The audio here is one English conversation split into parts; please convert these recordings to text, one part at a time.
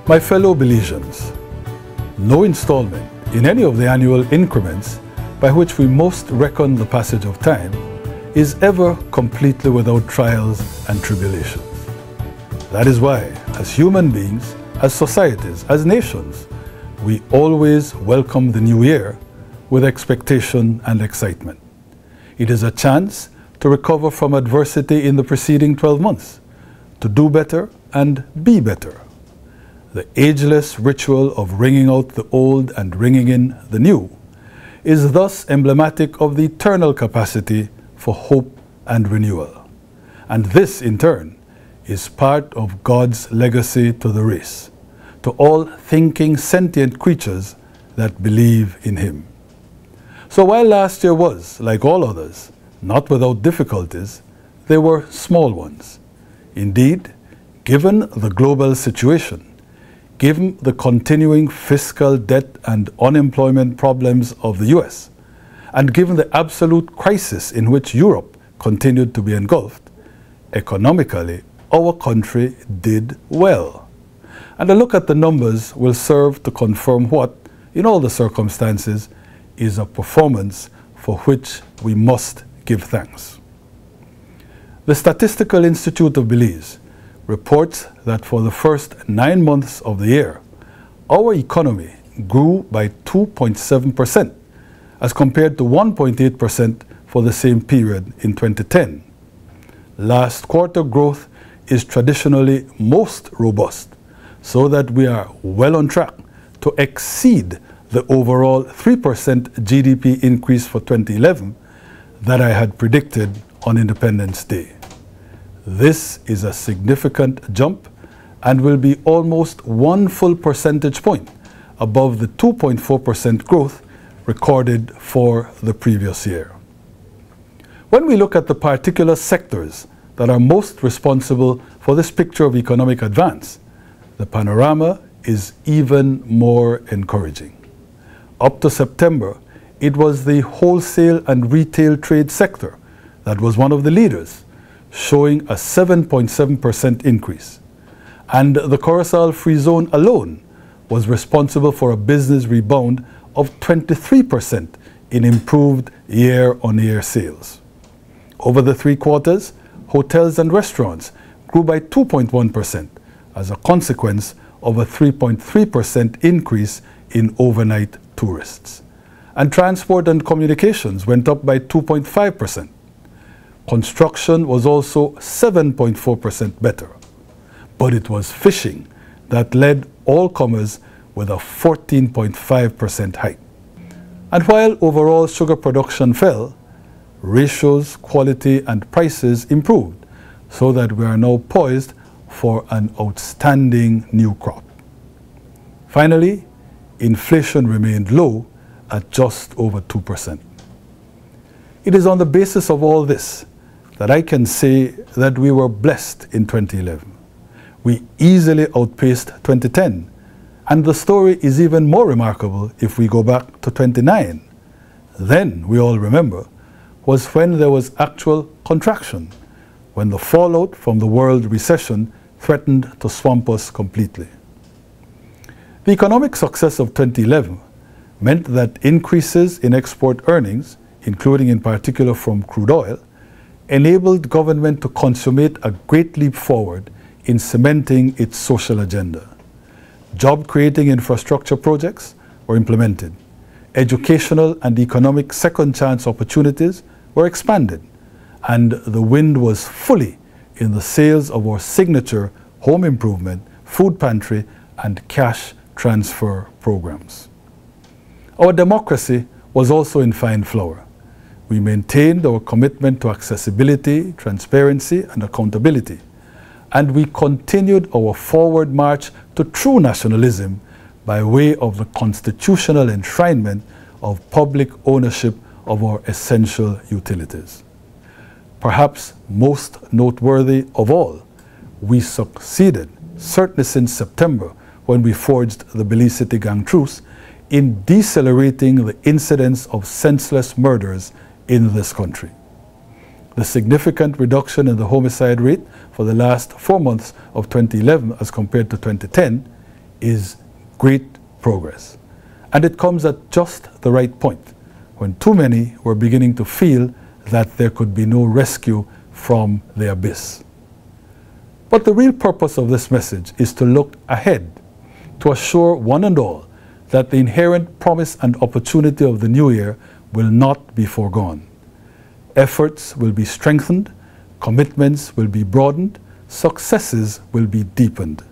My fellow Belizeans, no installment in any of the annual increments by which we most reckon the passage of time is ever completely without trials and tribulations. That is why, as human beings, as societies, as nations, we always welcome the new year with expectation and excitement. It is a chance to recover from adversity in the preceding 12 months, to do better and be better. The ageless ritual of ringing out the old and ringing in the new is thus emblematic of the eternal capacity for hope and renewal. And this, in turn, is part of God's legacy to the race, to all thinking, sentient creatures that believe in Him. So while last year was, like all others, not without difficulties, there were small ones. Indeed, given the global situation, given the continuing fiscal debt and unemployment problems of the US, and given the absolute crisis in which Europe continued to be engulfed, economically, our country did well. And a look at the numbers will serve to confirm what, in all the circumstances, is a performance for which we must give thanks. The Statistical Institute of Belize reports that for the first 9 months of the year, our economy grew by 2.7%, as compared to 1.8% for the same period in 2010. Last quarter growth is traditionally most robust, so that we are well on track to exceed the overall 3% GDP increase for 2011 that I had predicted on Independence Day. This is a significant jump and will be almost 1 full percentage point above the 2.4% growth recorded for the previous year. When we look at the particular sectors that are most responsible for this picture of economic advance, the panorama is even more encouraging. Up to September, it was the wholesale and retail trade sector that was one of the leaders, showing a 7.7% increase. And the Coruscant Free Zone alone was responsible for a business rebound of 23% in improved year-on-year sales. Over the 3 quarters, hotels and restaurants grew by 2.1% as a consequence of a 3.3% increase in overnight tourists. And transport and communications went up by 2.5%. Construction was also 7.4% better. But it was fishing that led all comers with a 14.5% hike. And while overall sugar production fell, ratios, quality, and prices improved, so that we are now poised for an outstanding new crop. Finally, inflation remained low at just over 2%. It is on the basis of all this that I can say that we were blessed in 2011. We easily outpaced 2010, and the story is even more remarkable if we go back to 2009. Then, we all remember, was when there was actual contraction, when the fallout from the world recession threatened to swamp us completely. The economic success of 2011 meant that increases in export earnings, including in particular from crude oil, enabled government to consummate a great leap forward in cementing its social agenda. Job-creating infrastructure projects were implemented. Educational and economic second chance opportunities were expanded, and the wind was fully in the sails of our signature home improvement, food pantry, and cash transfer programs. Our democracy was also in fine flower. We maintained our commitment to accessibility, transparency, and accountability, and we continued our forward march to true nationalism by way of the constitutional enshrinement of public ownership of our essential utilities. Perhaps most noteworthy of all, we succeeded, certainly since September, when we forged the Belize City Gang Truce, in decelerating the incidence of senseless murders in this country. The significant reduction in the homicide rate for the last 4 months of 2011 as compared to 2010 is great progress. And it comes at just the right point, when too many were beginning to feel that there could be no rescue from the abyss. But the real purpose of this message is to look ahead, to assure one and all that the inherent promise and opportunity of the new year will not be foregone. Efforts will be strengthened, commitments will be broadened, successes will be deepened.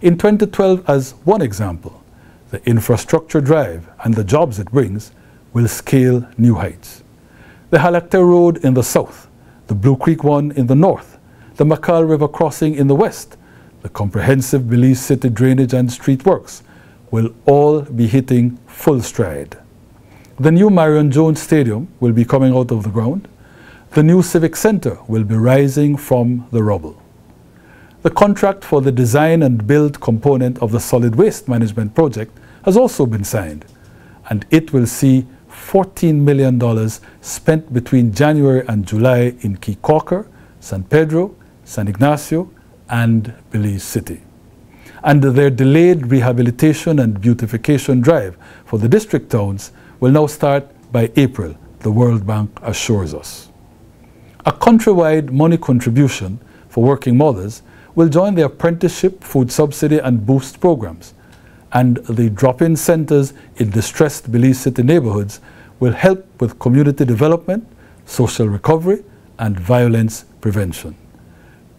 In 2012, as one example, the infrastructure drive and the jobs it brings will scale new heights. The Halacter Road in the south, the Blue Creek one in the north, the McCall River crossing in the west, the comprehensive Belize City drainage and street works will all be hitting full stride. The new Marion Jones Stadium will be coming out of the ground. The new Civic Center will be rising from the rubble. The contract for the design and build component of the solid waste management project has also been signed, and it will see $14 million spent between January and July in Key Corker, San Pedro, San Ignacio, and Belize City. And their delayed rehabilitation and beautification drive for the district towns will now start by April, the World Bank assures us. A countrywide money contribution for working mothers will join the apprenticeship, food subsidy, and boost programs. And the drop-in centers in distressed Belize City neighborhoods will help with community development, social recovery, and violence prevention.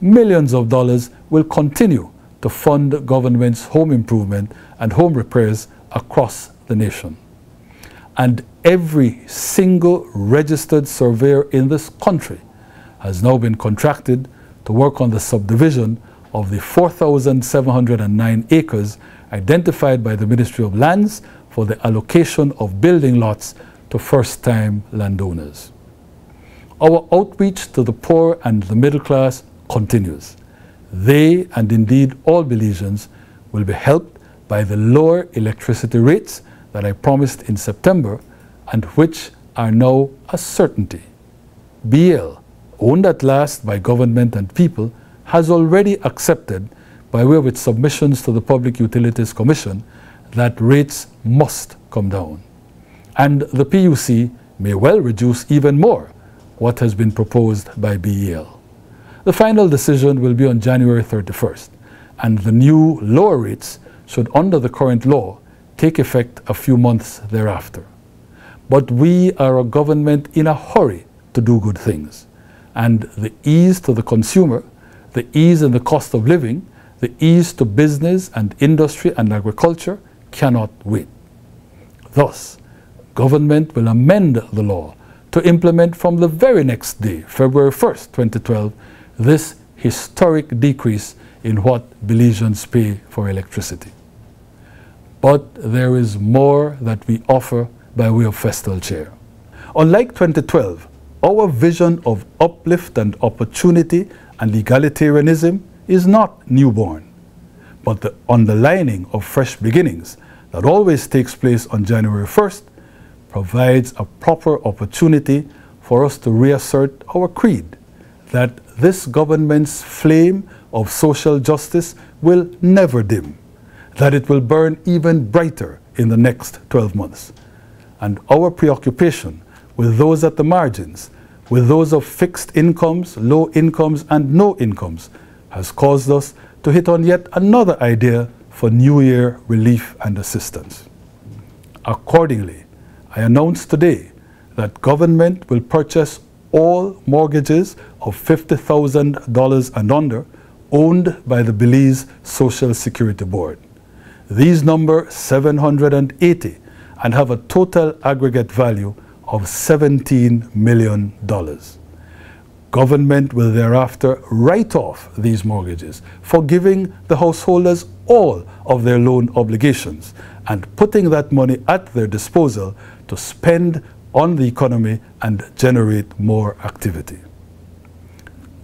Millions of dollars will continue to fund government's home improvement and home repairs across the nation. And every single registered surveyor in this country has now been contracted to work on the subdivision of the 4,709 acres identified by the Ministry of Lands for the allocation of building lots to first-time landowners. Our outreach to the poor and the middle class continues. They, and indeed all Belizeans, will be helped by the lower electricity rates that I promised in September and which are now a certainty. BL, owned at last by government and people, has already accepted, by way of its submissions to the Public Utilities Commission, that rates must come down. And the PUC may well reduce even more what has been proposed by BEL. The final decision will be on January 31st, and the new lower rates should, under the current law, take effect a few months thereafter. But we are a government in a hurry to do good things, and the ease to the consumer, the ease in the cost of living, the ease to business and industry and agriculture cannot wait. Thus, government will amend the law to implement from the very next day, February 1st, 2012, this historic decrease in what Belizeans pay for electricity. But there is more that we offer by way of festal cheer. Unlike 2012, our vision of uplift and opportunity and egalitarianism is not newborn, but the underlining of fresh beginnings that always takes place on January 1st provides a proper opportunity for us to reassert our creed that this government's flame of social justice will never dim, that it will burn even brighter in the next 12 months. And our preoccupation with those at the margins, with those of fixed incomes, low incomes, and no incomes, has caused us to hit on yet another idea for New Year relief and assistance. Accordingly, I announce today that government will purchase all mortgages of $50,000 and under owned by the Belize Social Security Board. These number 780 and have a total aggregate value of $17 million. Government will thereafter write off these mortgages, forgiving the householders all of their loan obligations and putting that money at their disposal to spend on the economy and generate more activity.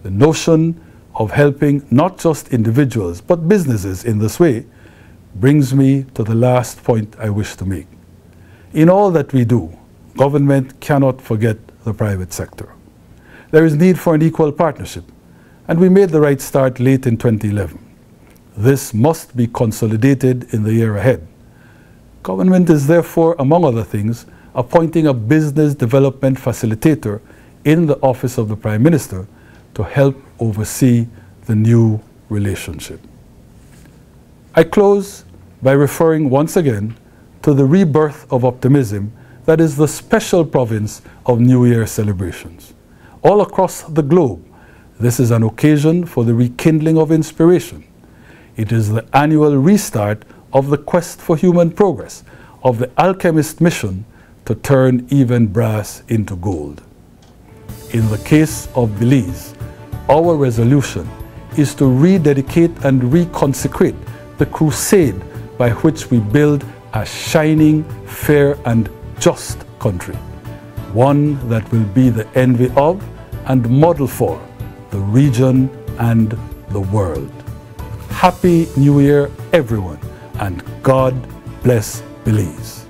The notion of helping not just individuals but businesses in this way brings me to the last point I wish to make. In all that we do, government cannot forget the private sector. There is need for an equal partnership, and we made the right start late in 2011. This must be consolidated in the year ahead. Government is therefore, among other things, appointing a business development facilitator in the office of the Prime Minister to help oversee the new relationship. I close by referring once again to the rebirth of optimism that is the special province of New Year celebrations. All across the globe, this is an occasion for the rekindling of inspiration. It is the annual restart of the quest for human progress, of the alchemist mission to turn even brass into gold. In the case of Belize, our resolution is to rededicate and reconsecrate the crusade by which we build a shining, fair and just country, one that will be the envy of and model for the region and the world. Happy New Year, everyone, and God bless Belize.